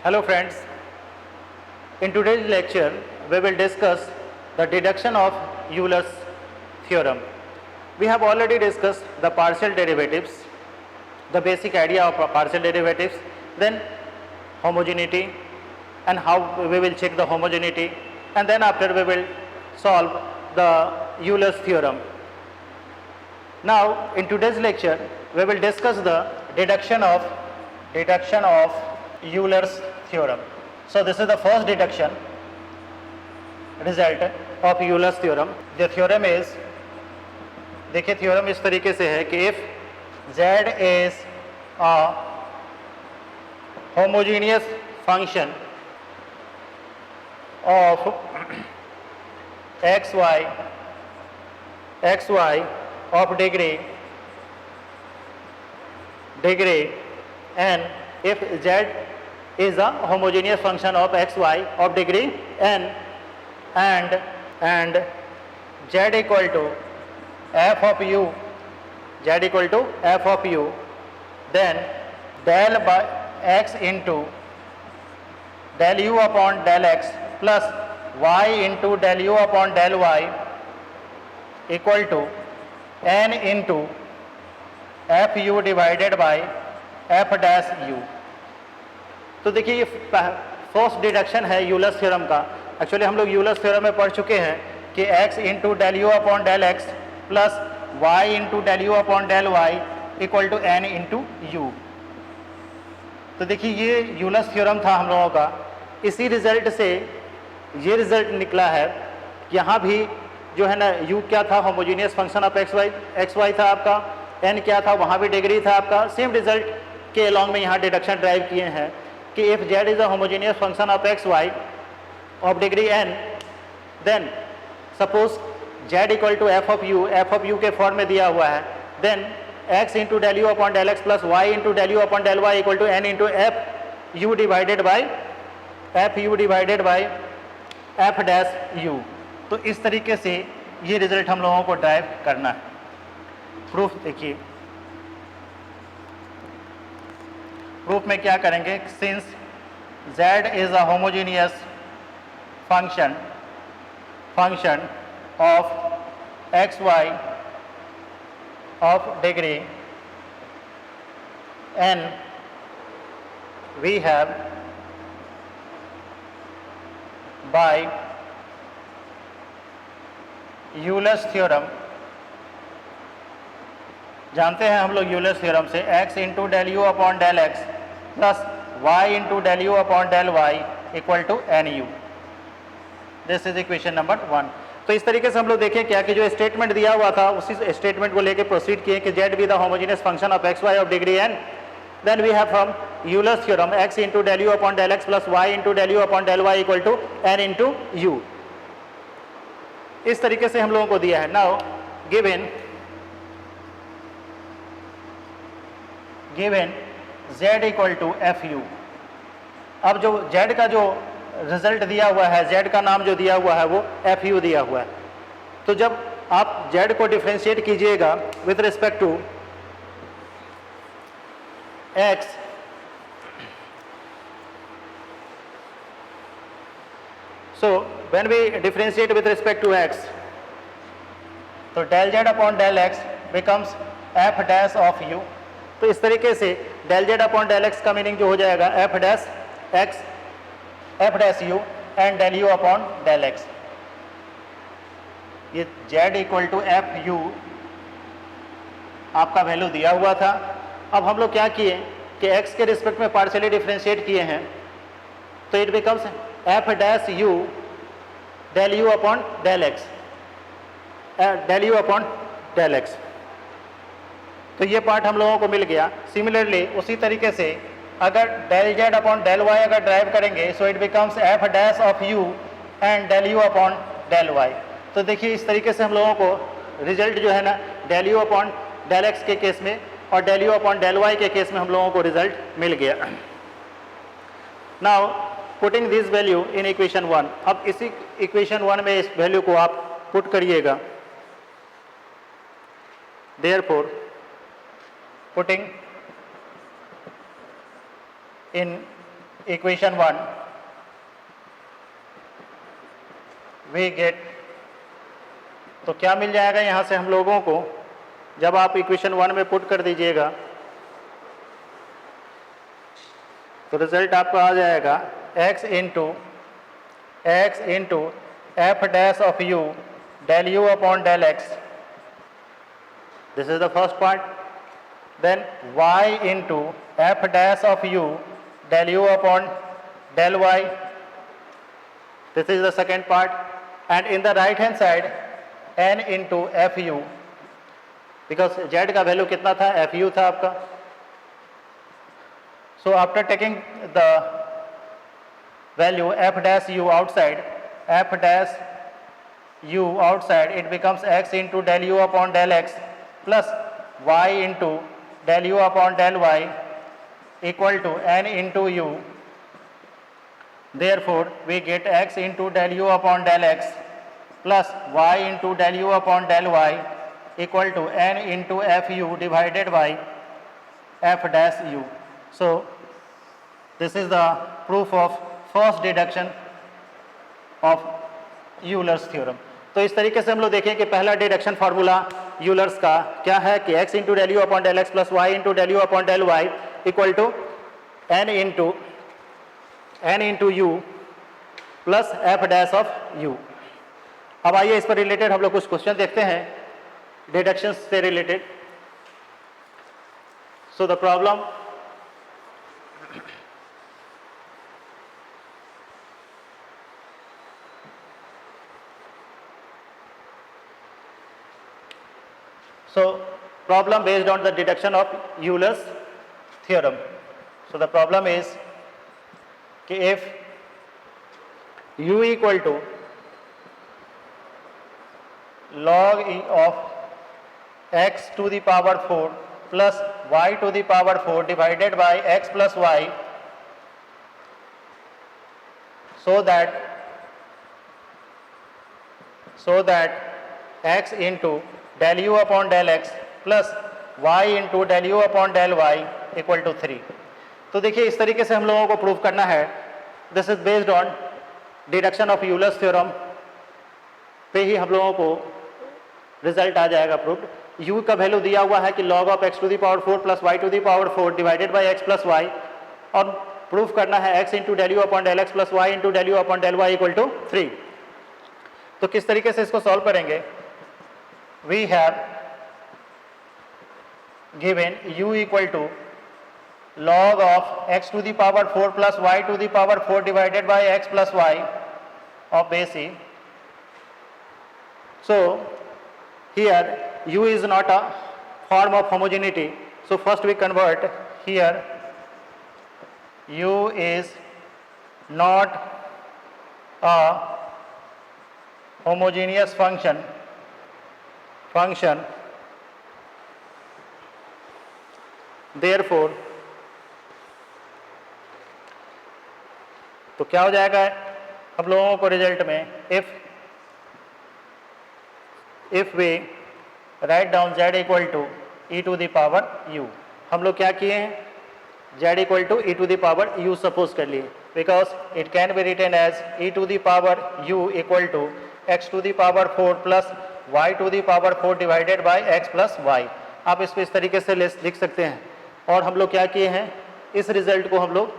Hello friends, in today's lecture we will discuss the deduction of Euler's theorem. We have already discussed the partial derivatives, the basic idea of partial derivatives, then homogeneity and how we will check the homogeneity, and then after we will solve the Euler's theorem. Now in today's lecture we will discuss the deduction of Euler's theorem. So this is the first deduction result of Euler's theorem. The theorem is, देखिए theorem इस तरीके से है कि if z is a homogeneous function of xy of degree n, if z is a homogeneous function of xy of degree n and z equal to f of u, then del by x into del u upon del x plus y into del u upon del y equal to n into f u divided by f dash u. तो देखिए ये first deduction है Euler's theorem का. Actually हम लोग Euler's theorem में पढ़ चुके हैं कि x into del u upon del x plus y into del u upon del y equal to n into u. तो देखिए ये यूलर्स थ्योरम था हम लोगों का. इसी रिजल्ट से ये रिजल्ट निकला है. यहाँ भी जो है ना u क्या था, homogeneous function of x y था आपका, n क्या था, वहाँ भी डिग्री था आपका. सेम रिजल्ट के अलॉन्ग में यहाँ डिडक्शन ड्राइव किए हैं कि if z is a homogeneous function of x y of degree n, then suppose z equal to f of u के फॉर्म में दिया हुआ है, then x into del u upon del x plus y into del u upon del y equal to n into f u divided by f dash u. तो इस तरीके से ये रिजल्ट हम लोगों को ड्राइव करना है. प्रूफ देखिए, प्रूफ में क्या करेंगे, since z is a homogeneous function of xy of degree n, we have by Euler's theorem, जानते हैं हम लोग यूलर्स थ्योरम से x into del u upon del x plus y into del u upon del y equal to n u. This is equation number 1. तो इस तरीके से हम लोग देखें क्या कि जो स्टेटमेंट दिया हुआ था उसी स्टेटमेंट को लेके प्रोसीड किए कि z be the homogeneous function of x y of degree n, then we have from Euler's theorem x into del u upon del x plus y into del u upon del y equal to n into u. इस तरीके से हम लोगों को दिया है. Now given z equal to f u. अब जो z का जो रिजल्ट दिया हुआ है, z का नाम जो दिया हुआ है वो एफ यू दिया हुआ है. तो जब आप z को डिफ्रेंशिएट कीजिएगा with respect to x, so when we differentiate with respect to x, तो del z upon del x becomes f dash of u. तो इस तरीके से del z upon del x का मीनिंग जो हो जाएगा f dash x, f dash u and del u upon del x. ये z equal to f u आपका वैल्यू दिया हुआ था. अब हम लोग क्या किए कि x के रिस्पेक्ट में पार्शियली डिफ्रेंशिएट किए हैं, तो it becomes f dash u del u upon del x, del u upon del x. तो ये पार्ट हम लोगों को मिल गया. सिमिलरली उसी तरीके से अगर del z upon del y अगर ड्राइव करेंगे, सो it becomes f dash of u and del u upon del y. तो देखिए इस तरीके से हम लोगों को रिजल्ट जो है ना del u upon del x के केस में और del u upon del y के केस में हम लोगों को रिजल्ट मिल गया. Now putting this value in equation 1. अब इसी इक्वेशन 1 में इस वैल्यू को आप पुट करिएगा. Therefore putting in equation 1 we get, तो क्या मिल जाएगा यहाँ से हम लोगों को, जब आप इक्वेशन 1 में पुट कर दीजिएगा तो रिजल्ट आपका आ जाएगा x into f dash of u del u upon del x, this is the first part. Then y into f dash of u del u upon del y, this is the second part. And in the right hand side n into fu, because z का value कितना था, fu था आपका. So after taking the value f dash u outside, it becomes x into del u upon del x plus y into del u upon del y equal to n into u. Therefore we get x into del u upon del x plus y into del u upon del y equal to n into fu divided by f dash u. So this is the proof of first deduction of Euler's theorem. तो इस तरीके से हम लोग देखें कि पहला deduction formula Euler's का क्या है कि x into del u upon del x plus y into del u upon del y equal to n into u plus f dash of u. अब आइए इस पर रिलेटेड हम लोग कुछ क्वेश्चन देखते हैं डिडक्शन से related. So the problem, so problem based on the deduction of Euler's theorem. So the problem is कि if u equal to log e of x to the power 4 plus y to the power 4 divided by x plus y, so that x into del u upon del x plus y into del u upon del y equal to 3. तो देखिए इस तरीके से हम लोगों को prove करना है. This is based on deduction of Euler's theorem पे ही हम लोगों को रिजल्ट आ जाएगा प्रूव्ड. u का वैल्यू दिया हुआ है कि log of x to the power 4 plus y to the power 4 divided by x plus y, और प्रूफ करना है x into del u upon del x plus y into del u upon del y equal to 3. तो किस तरीके से इसको solve करेंगे? We have given u equal to log of x to the power 4 plus y to the power 4 divided by x plus y of base e. So here u is not a form of homogeneity, so first we convert here u is not a homogeneous function, therefore तो क्या हो जाएगा हम लोगों को result में, if we write down z equal to e to the power u, हम लोग क्या किए हैं, z equal to e to the power u suppose कर लिए, because it can be written as e to the power u equal to x to the power 4 plus y to the power 4 divided by x plus y. आप इसको इस तरीके से लिख सकते हैं. और हम लोग क्या किए हैं, इस रिजल्ट को हम लोग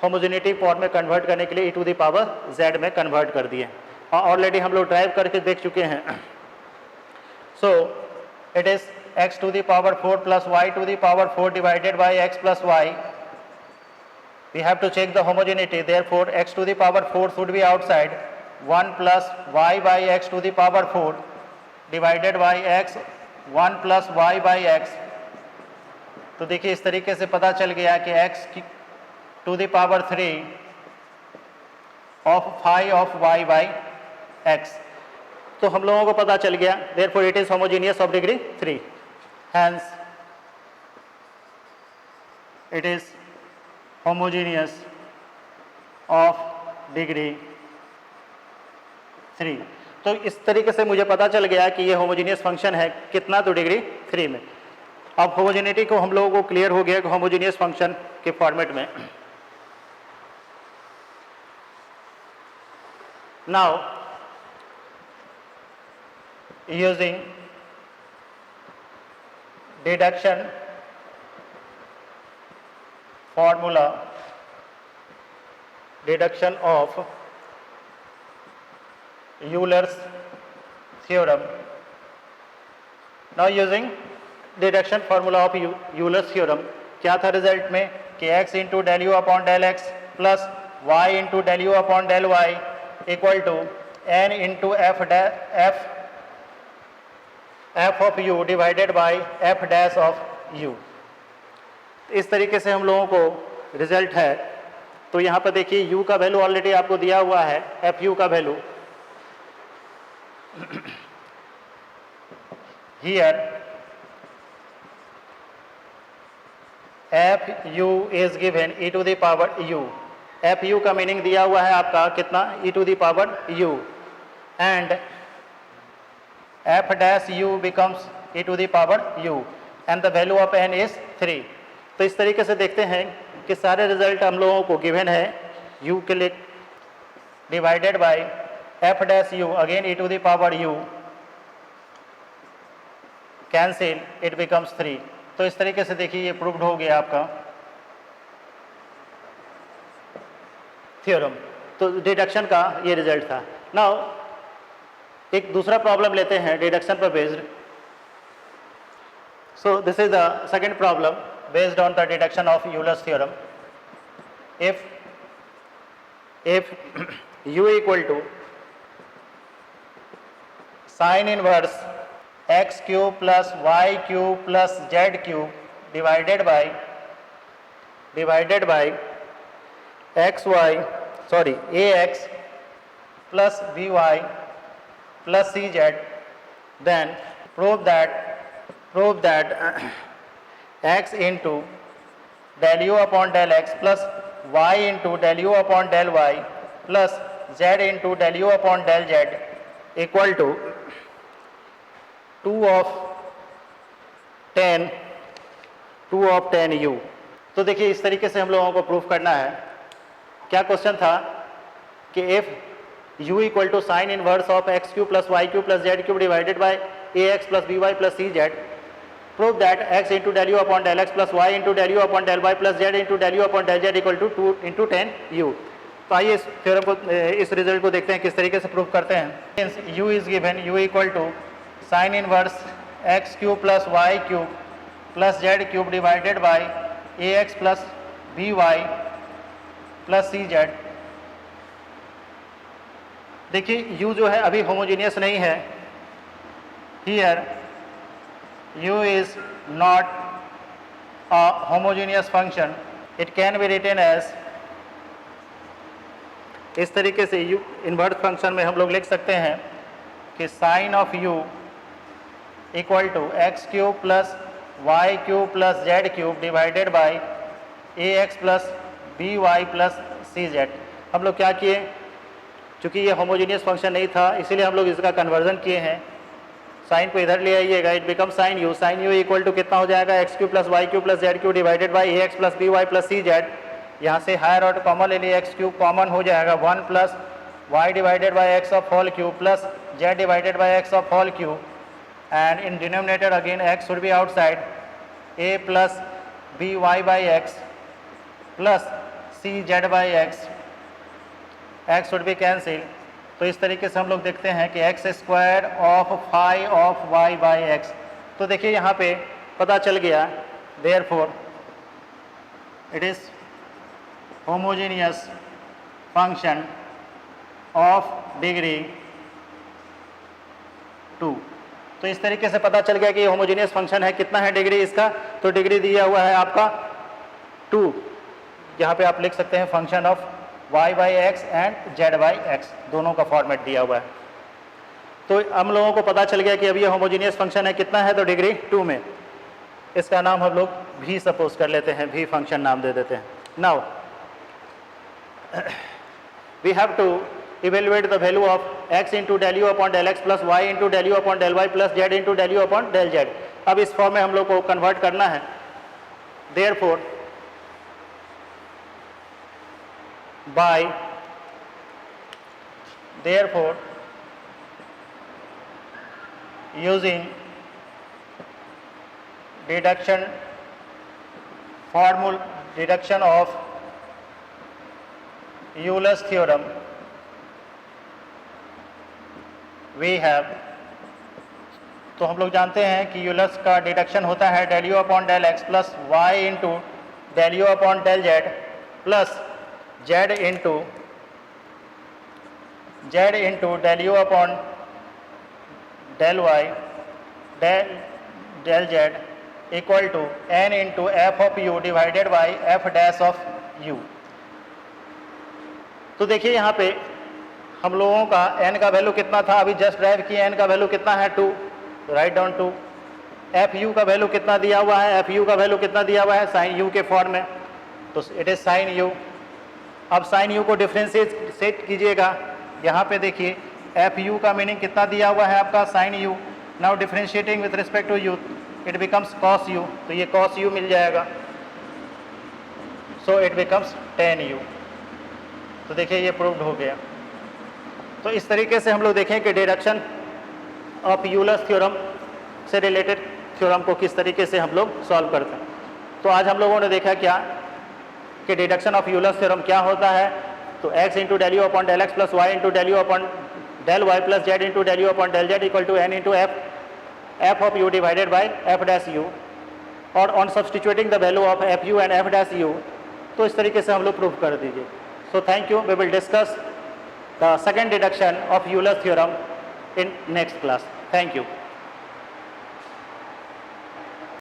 होमोजेनिटी फॉर्म में कन्वर्ट करने के लिए e to the power z में कन्वर्ट कर दिए, और ऑलरेडी हम लोग ड्राइव करके देख चुके हैं. So it is x to the power 4 plus y to the power 4 divided by x plus y. We have to check the homogeneity, therefore x to the power 4 should be outside, 1 plus y by x to the power 4 divided by x, 1 plus y by x. तो देखिए इस तरीके से पता चल गया कि x to the power 3 of 5 of y by x. तो हम लोगों को पता चल गया, therefore it is homogeneous of degree 3, hence it is homogeneous of degree 3. तो इस तरीके से मुझे पता चल गया कि ये होमोजेनियस फंक्शन है कितना, तो डिग्री 3 में. अब होमोजेनिटी को हम लोगों को क्लियर हो गया कि होमोजेनियस फंक्शन के फॉर्मेट में Now, using deduction formula, deduction of Euler's theorem. Now using deduction formula of Euler's theorem, क्या था रिजल्ट में कि x into del u upon del x plus y into del u upon del y equal to n into f of u divided by f dash of u। इस तरीके से हम लोगों को रिजल्ट है। तो यहाँ पर देखिए u का वैल्यू ऑलरेडी आपको दिया हुआ है, एफ यू का value here f u is given e to the power u। F u का मीनिंग दिया हुआ है आपका कितना, e to the power u, and f dash u becomes e to the power u and the value of n is 3। तो इस तरीके से देखते हैं कि सारे रिजल्ट हम लोगों को गिवन है u के लिए divided by f dash u again e to the power u, cancel, it becomes 3। तो इस तरीके से देखिए ये प्रूव्ड हो गया आपका थ्योरम। तो डिडक्शन का ये रिजल्ट था। नाउ एक दूसरा प्रॉब्लम लेते हैं डिडक्शन पर based. So this is the second problem based on the deduction of Euler's theorem. if u equal to sin inverse x cube plus y cube plus z cube divided by ax plus by plus cz, then prove that x into del u upon del x plus y into del u upon del y plus z into del u upon del z equal to 2 of tan u। तो देखिए इस तरीके से हम लोगों को proof करना है। क्या क्वेश्चन था कि if u equal to sine inverse of x cube plus y cube plus z cube divided by a x plus b y plus c z, prove that x into del u upon del x plus y into del u upon del y plus z into del u upon del z equal to 2 into tan u. तो आइए इस theorem को, इस result को देखते हैं किस तरीके से प्रूव करते हैं। u is given u equal to sine inverse x cube plus y cube plus z cube divided by a x plus b y plus c z. देखिए u जो है अभी होमोजीनियस नहीं है। Here u is not a homogeneous function, it can be written as, इस तरीके से u inverse function में हम लोग लिख सकते हैं कि sine of u equal to x cube plus y cube plus z cube divided by a x plus b y plus c z. हम लोग क्या किए, चूँकि ये होमोजीनियस फंक्शन नहीं था इसीलिए हम लोग इसका कन्वर्जन किए हैं। साइन को इधर ले आइएगा, it become sine u equal to कितना हो जाएगा, x cube plus y cube plus z cube divided by a x plus b y plus c z. यहाँ से हायर ऑर्डर कॉमन ले लिए, एक्स क्यूब कॉमन हो जाएगा 1 plus y divided by x of whole cube plus z divided by x of whole cube, and in denominator again x should be outside, a plus b y by x plus c z by x should be cancel. तो इस तरीके से हम लोग देखते हैं कि x square of phi of y by x. तो देखिए यहाँ पे पता चल गया, therefore it is homogeneous function of degree 2। तो इस तरीके से पता चल गया कि ये होमोजेनियस फंक्शन है। कितना है डिग्री इसका, तो डिग्री दिया हुआ है आपका 2। यहाँ पे आप लिख सकते हैं function of y by x and z by x, दोनों का फॉर्मेट दिया हुआ है। तो हम लोगों को पता चल गया कि अब ये होमोजीनियस फंक्शन है, कितना है, तो डिग्री 2 में। इसका नाम हम लोग v सपोज कर लेते हैं, v फंक्शन नाम दे देते हैं। Now we have to evaluate the value of x into del u upon del x plus y into del u upon del y plus z into del u upon del z. अब इस form में हम लोग को convert करना है। Therefore Therefore, using deduction of Euler's theorem, we have, तो हम लोग जानते हैं कि यूलर्स का डिडक्शन होता है del u upon del x plus y into del u upon del z plus z into del u upon del y del z equal to n into f of u divided by f dash of u. तो देखिए यहाँ पे हम लोगों का n का value कितना था, अभी जस्ट ड्राइव किए, n का वैल्यू कितना है 2, तो राइट डाउन 2। एफ यू का वैल्यू कितना दिया हुआ है, एफ यू का वैल्यू कितना दिया हुआ है साइन यू के फॉर्म में, तो इट इज साइन यू। अब साइन यू को डिफ्रेंशिएट कीजिएगा, यहाँ पे देखिए एफ यू का मीनिंग कितना दिया हुआ है आपका sine u. Now differentiating with respect to u it becomes cos u, तो ये कॉस यू मिल जाएगा, so it becomes tan u. तो देखिए ये प्रूव्ड हो गया। तो इस तरीके से हम लोग देखें कि डिडक्शन ऑफ यूलर्स थ्योरम से रिलेटेड थ्योरम को किस तरीके से हम लोग सॉल्व करते हैं। तो आज हम लोगों ने देखा क्या कि डिडक्शन ऑफ यूलर्स थ्योरम क्या होता है, तो x into del u upon del x plus y into del u upon del y plus z into del u upon del z equal to n into f of u divided by f dash u, और on substituting the value of f u and f dash u, तो इस तरीके से हम लोग prove कर दीजिए। So thank you, we will discuss the second deduction of Euler's theorem in next class. Thank you.